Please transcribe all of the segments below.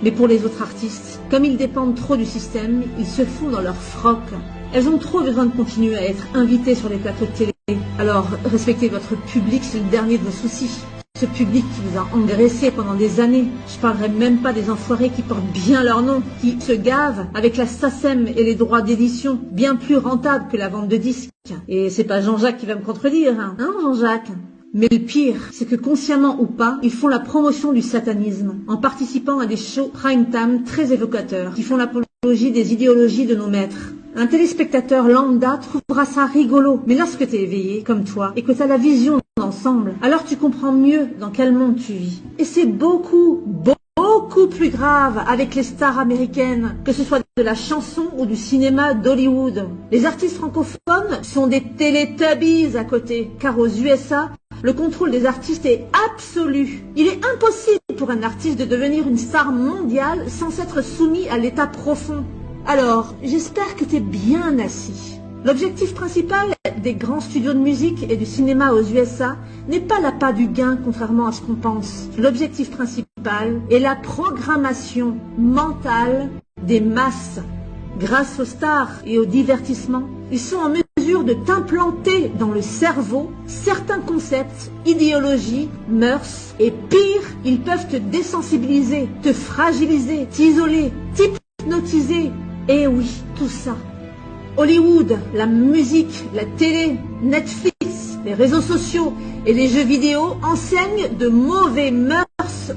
Mais pour les autres artistes, comme ils dépendent trop du système, ils se font dans leur froc. Elles ont trop besoin de continuer à être invitées sur les plateaux de télé. Alors, respectez votre public, c'est le dernier de vos soucis. Ce public qui vous a engraissé pendant des années. Je parlerai même pas des enfoirés qui portent bien leur nom, qui se gavent avec la SACEM et les droits d'édition, bien plus rentables que la vente de disques. Et c'est pas Jean-Jacques qui va me contredire, hein Jean-Jacques? Mais le pire, c'est que consciemment ou pas, ils font la promotion du satanisme, en participant à des shows prime time très évocateurs, qui font l'apologie des idéologies de nos maîtres. Un téléspectateur lambda trouvera ça rigolo, mais lorsque t'es éveillé, comme toi, et que t'as la vision d'ensemble, alors tu comprends mieux dans quel monde tu vis. Et c'est beaucoup plus grave avec les stars américaines, que ce soit de la chanson ou du cinéma d'Hollywood. Les artistes francophones sont des Teletubbies à côté, car aux USA, le contrôle des artistes est absolu. Il est impossible pour un artiste de devenir une star mondiale sans s'être soumis à l'état profond. Alors, j'espère que t'es bien assis. L'objectif principal des grands studios de musique et du cinéma aux USA n'est pas l'appât du gain, contrairement à ce qu'on pense. L'objectif principal est la programmation mentale des masses. Grâce aux stars et au divertissement, ils sont en mesure de t'implanter dans le cerveau certains concepts, idéologies, mœurs, et pire, ils peuvent te désensibiliser, te fragiliser, t'isoler, t'hypnotiser. Et oui, tout ça. Hollywood, la musique, la télé, Netflix, les réseaux sociaux et les jeux vidéo enseignent de mauvais mœurs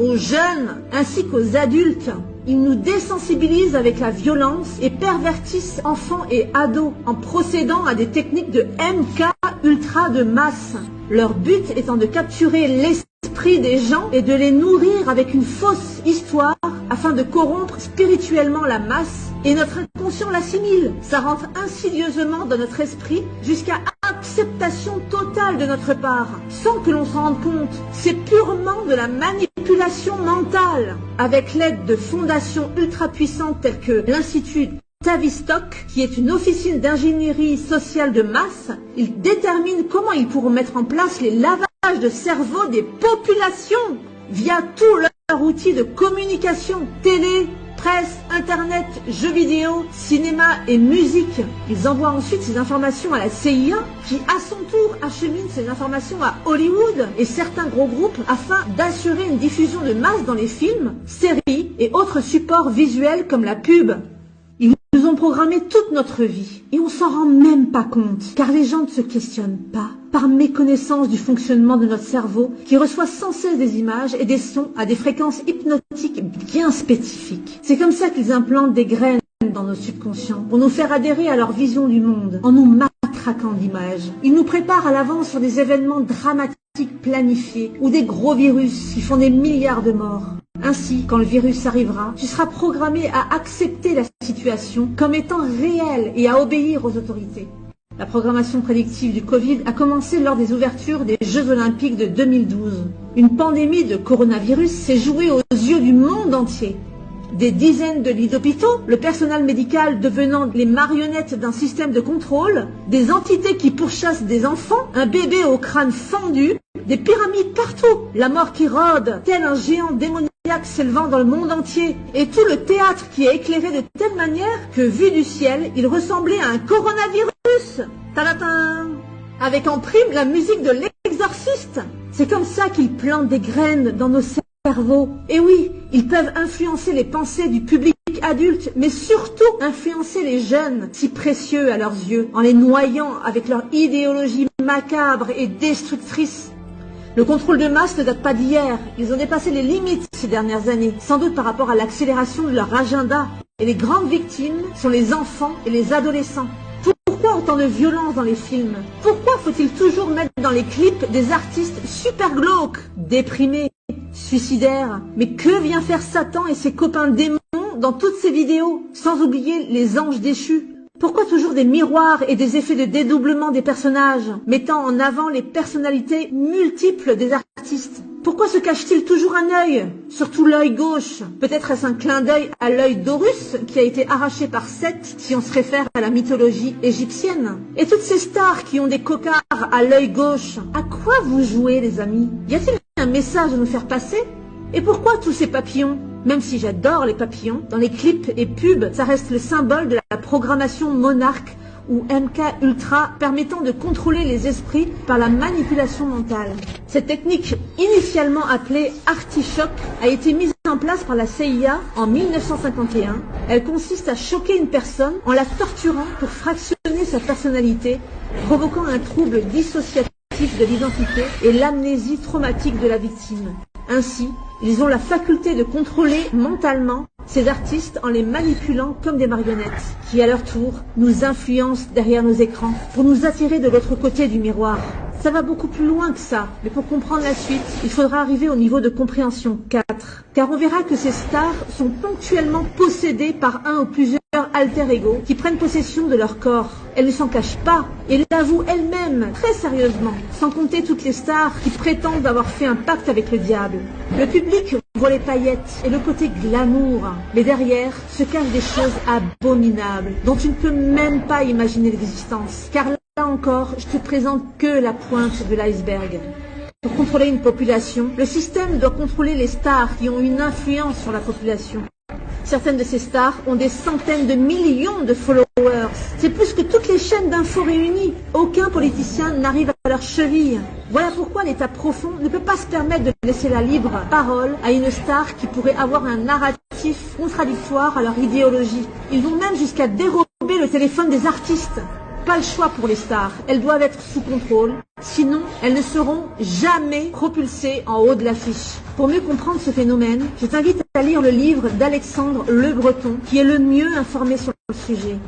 aux jeunes ainsi qu'aux adultes. Ils nous désensibilisent avec la violence et pervertissent enfants et ados en procédant à des techniques de MK ultra de masse. Leur but étant de capturer l'esprit des gens et de les nourrir avec une fausse histoire afin de corrompre spirituellement la masse, et notre inconscient l'assimile. Ça rentre insidieusement dans notre esprit jusqu'à acceptation totale de notre part, sans que l'on s'en rende compte. C'est purement de la manipulation mentale. Avec l'aide de fondations ultra puissantes telles que l'Institut Tavistock, qui est une officine d'ingénierie sociale de masse, ils déterminent comment ils pourront mettre en place les lavages de cerveau des populations via tous leurs outils de communication, télé, presse, internet, jeux vidéo, cinéma et musique. Ils envoient ensuite ces informations à la CIA, qui à son tour achemine ces informations à Hollywood et certains gros groupes afin d'assurer une diffusion de masse dans les films, séries et autres supports visuels comme la pub. Ils nous ont programmé toute notre vie et on s'en rend même pas compte, car les gens ne se questionnent pas, par méconnaissance du fonctionnement de notre cerveau qui reçoit sans cesse des images et des sons à des fréquences hypnotiques bien spécifiques. C'est comme ça qu'ils implantent des graines dans nos subconscients pour nous faire adhérer à leur vision du monde en nous matraquant d'images. Ils nous préparent à l'avance sur des événements dramatiques planifiés ou des gros virus qui font des milliards de morts. Ainsi, quand le virus arrivera, tu seras programmé à accepter la situation comme étant réelle et à obéir aux autorités. La programmation prédictive du Covid a commencé lors des ouvertures des Jeux Olympiques de 2012. Une pandémie de coronavirus s'est jouée aux yeux du monde entier. Des dizaines de lits d'hôpitaux, le personnel médical devenant les marionnettes d'un système de contrôle, des entités qui pourchassent des enfants, un bébé au crâne fendu, des pyramides partout, la mort qui rôde, tel un géant démoniaque s'élevant dans le monde entier, et tout le théâtre qui est éclairé de telle manière que, vu du ciel, il ressemblait à un coronavirus. Tadatin! Avec en prime la musique de l'exorciste. C'est comme ça qu'ils plantent des graines dans nos cerveaux. Et oui, ils peuvent influencer les pensées du public adulte, mais surtout influencer les jeunes, si précieux à leurs yeux, en les noyant avec leur idéologie macabre et destructrice. Le contrôle de masse ne date pas d'hier. Ils ont dépassé les limites ces dernières années, sans doute par rapport à l'accélération de leur agenda. Et les grandes victimes sont les enfants et les adolescents. Pourquoi autant de violence dans les films? Pourquoi faut-il toujours mettre dans les clips des artistes super glauques, déprimés, suicidaires? Mais que vient faire Satan et ses copains démons dans toutes ces vidéos, sans oublier les anges déchus? Pourquoi toujours des miroirs et des effets de dédoublement des personnages, mettant en avant les personnalités multiples des artistes? Pourquoi se cache-t-il toujours un œil, surtout l'œil gauche? Peut-être est-ce un clin d'œil à l'œil d'Horus qui a été arraché par Seth, si on se réfère à la mythologie égyptienne? Et toutes ces stars qui ont des cocards à l'œil gauche, à quoi vous jouez, les amis? Y a-t-il un message à nous faire passer? Et pourquoi tous ces papillons? Même si j'adore les papillons, dans les clips et pubs, ça reste le symbole de la programmation Monarch ou MK Ultra permettant de contrôler les esprits par la manipulation mentale. Cette technique, initialement appelée Artichoke, a été mise en place par la CIA en 1951. Elle consiste à choquer une personne en la torturant pour fractionner sa personnalité, provoquant un trouble dissociatif de l'identité et l'amnésie traumatique de la victime. Ainsi, ils ont la faculté de contrôler mentalement ces artistes en les manipulant comme des marionnettes, qui à leur tour nous influencent derrière nos écrans pour nous attirer de l'autre côté du miroir. Ça va beaucoup plus loin que ça, mais pour comprendre la suite, il faudra arriver au niveau de compréhension 4. Car on verra que ces stars sont ponctuellement possédées par un ou plusieurs alter-ego qui prennent possession de leur corps. Elles ne s'en cachent pas et l'avouent elles-mêmes, très sérieusement, sans compter toutes les stars qui prétendent avoir fait un pacte avec le diable. Le public voit les paillettes et le côté glamour, mais derrière se cachent des choses abominables dont tu ne peux même pas imaginer l'existence. Car là encore, je te présente que la pointe de l'iceberg. Pour contrôler une population, le système doit contrôler les stars qui ont une influence sur la population. Certaines de ces stars ont des centaines de millions de followers. C'est plus que toutes les chaînes d'infos réunies. Aucun politicien n'arrive à leur cheville. Voilà pourquoi l'État profond ne peut pas se permettre de laisser la libre parole à une star qui pourrait avoir un narratif contradictoire à leur idéologie. Ils vont même jusqu'à dérober le téléphone des artistes. Pas le choix pour les stars, elles doivent être sous contrôle, sinon elles ne seront jamais propulsées en haut de l'affiche. Pour mieux comprendre ce phénomène, je t'invite à lire le livre d'Alexandre Le Breton, qui est le mieux informé sur le sujet.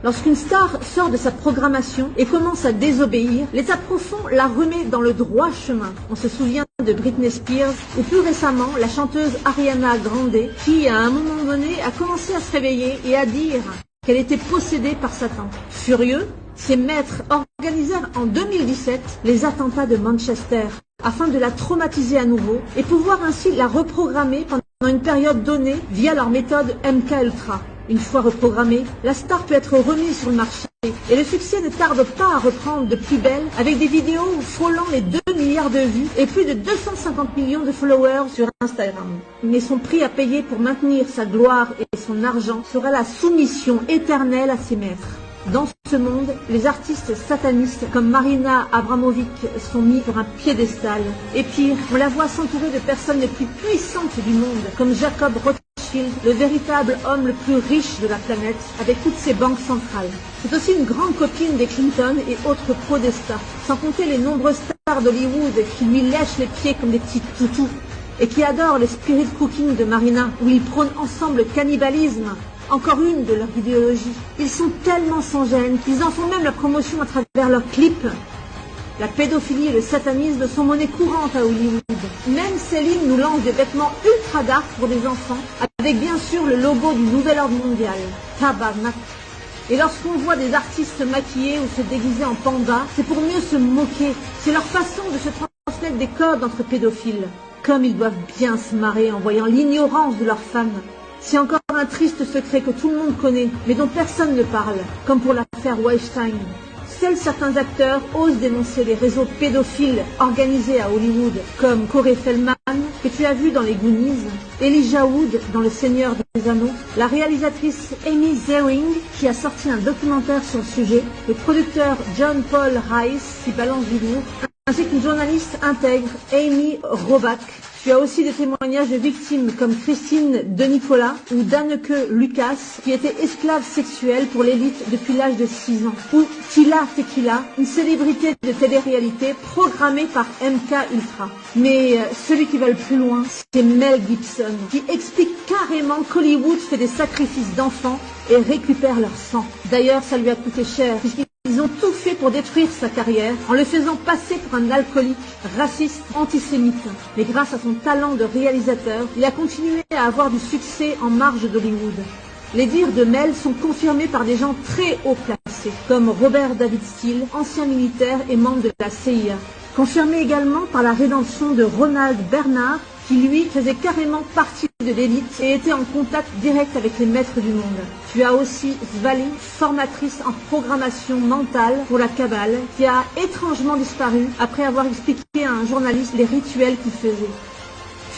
Lorsqu'une star sort de sa programmation et commence à désobéir, l'État profond la remet dans le droit chemin. On se souvient de Britney Spears ou plus récemment la chanteuse Ariana Grande qui, à un moment donné, a commencé à se réveiller et à dire qu'elle était possédée par Satan. Furieux, ses maîtres organisèrent en 2017 les attentats de Manchester afin de la traumatiser à nouveau et pouvoir ainsi la reprogrammer pendant une période donnée via leur méthode MK Ultra. Une fois reprogrammée, la star peut être remise sur le marché et le succès ne tarde pas à reprendre de plus belle avec des vidéos frôlant les 2 milliards de vues et plus de 250 millions de followers sur Instagram. Mais son prix à payer pour maintenir sa gloire et son argent sera la soumission éternelle à ses maîtres. Dans ce monde, les artistes satanistes comme Marina Abramovic sont mis sur un piédestal. Et pire, on la voit s'entourer de personnes les plus puissantes du monde, comme Jacob Rothschild, le véritable homme le plus riche de la planète, avec toutes ses banques centrales. C'est aussi une grande copine des Clinton et autres podestas, sans compter les nombreuses stars d'Hollywood qui lui lèchent les pieds comme des petits toutous, et qui adorent les spirit cooking de Marina, où ils prônent ensemble le cannibalisme. Encore une de leur idéologie. Ils sont tellement sans gêne qu'ils en font même la promotion à travers leurs clips. La pédophilie et le satanisme sont monnaie courante à Hollywood. Même Céline nous lance des vêtements ultra dark pour des enfants, avec bien sûr le logo du nouvel ordre mondial. Tabarnak. Et lorsqu'on voit des artistes se maquiller ou se déguiser en panda, c'est pour mieux se moquer. C'est leur façon de se transmettre des codes entre pédophiles. Comme ils doivent bien se marrer en voyant l'ignorance de leurs fans. C'est encore un triste secret que tout le monde connaît, mais dont personne ne parle, comme pour l'affaire Weinstein. Seuls certains acteurs osent dénoncer les réseaux pédophiles organisés à Hollywood, comme Corey Feldman, que tu as vu dans les Goonies, Elijah Wood dans Le Seigneur des Anneaux, la réalisatrice Amy Zering, qui a sorti un documentaire sur le sujet, le producteur John Paul Rice, qui balance du lourd, ainsi qu'une journaliste intègre, Amy Robach. Tu as aussi des témoignages de victimes comme Christine De Nicolas ou Danneke Lucas, qui était esclave sexuelle pour l'élite depuis l'âge de 6 ans. Ou Tila Tequila, une célébrité de télé-réalité programmée par MK Ultra. Mais celui qui va le plus loin, c'est Mel Gibson, qui explique carrément qu'Hollywood fait des sacrifices d'enfants et récupère leur sang. D'ailleurs, ça lui a coûté cher, puisqu'ils ont tout fait pour détruire sa carrière en le faisant passer pour un alcoolique, raciste, antisémite. Mais grâce à son talent de réalisateur, il a continué à avoir du succès en marge d'Hollywood. Les dires de Mel sont confirmés par des gens très haut placés, comme Robert David Steele, ancien militaire et membre de la CIA. Confirmé également par la rédemption de Ronald Bernard, qui lui faisait carrément partie de l'élite et était en contact direct avec les maîtres du monde. Tu as aussi Svali, formatrice en programmation mentale pour la Kabbale, qui a étrangement disparu après avoir expliqué à un journaliste les rituels qu'il faisait.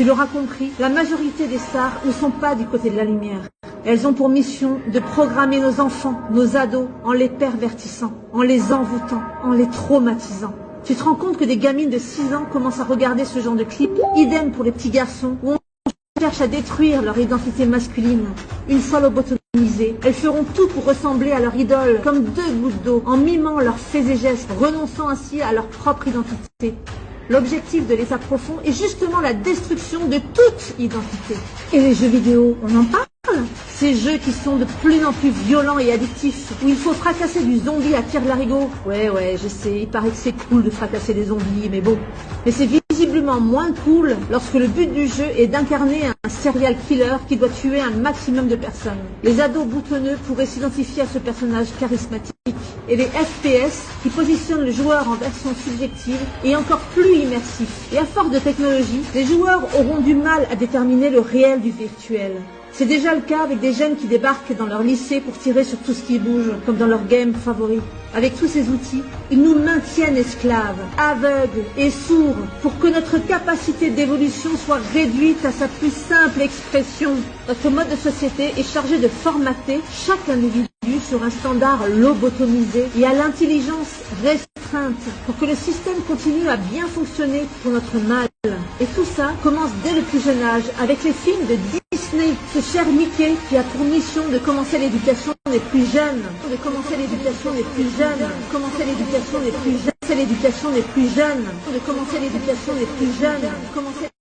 Tu l'auras compris, la majorité des stars ne sont pas du côté de la lumière. Elles ont pour mission de programmer nos enfants, nos ados, en les pervertissant, en les envoûtant, en les traumatisant. Tu te rends compte que des gamines de 6 ans commencent à regarder ce genre de clips? Idem pour les petits garçons, où on cherche à détruire leur identité masculine. Une fois lobotomisées, elles feront tout pour ressembler à leur idole, comme 2 gouttes d'eau, en mimant leurs faits et gestes, renonçant ainsi à leur propre identité. L'objectif de l'État profond est justement la destruction de toute identité. Et les jeux vidéo, on en parle? Ces jeux qui sont de plus en plus violents et addictifs, où il faut fracasser du zombie à tire-larigot. Ouais, je sais, il paraît que c'est cool de fracasser des zombies, mais bon. Mais c'est visiblement moins cool lorsque le but du jeu est d'incarner un serial killer qui doit tuer un maximum de personnes. Les ados boutonneux pourraient s'identifier à ce personnage charismatique. Et les FPS qui positionnent le joueur en version subjective et encore plus immersif. Et à force de technologie, les joueurs auront du mal à déterminer le réel du virtuel. C'est déjà le cas avec des jeunes qui débarquent dans leur lycée pour tirer sur tout ce qui bouge, comme dans leur game favori. Avec tous ces outils, ils nous maintiennent esclaves, aveugles et sourds pour que notre capacité d'évolution soit réduite à sa plus simple expression. Notre mode de société est chargé de formater chaque individu sur un standard lobotomisé et à l'intelligence restreinte pour que le système continue à bien fonctionner pour notre mal. Et tout ça commence dès le plus jeune âge avec les films de Disney, ce cher Mickey qui a pour mission de commencer l'éducation des plus jeunes, commencer l'éducation des plus jeunes, commencer l'éducation des plus jeunes, commencer l'éducation des plus jeunes.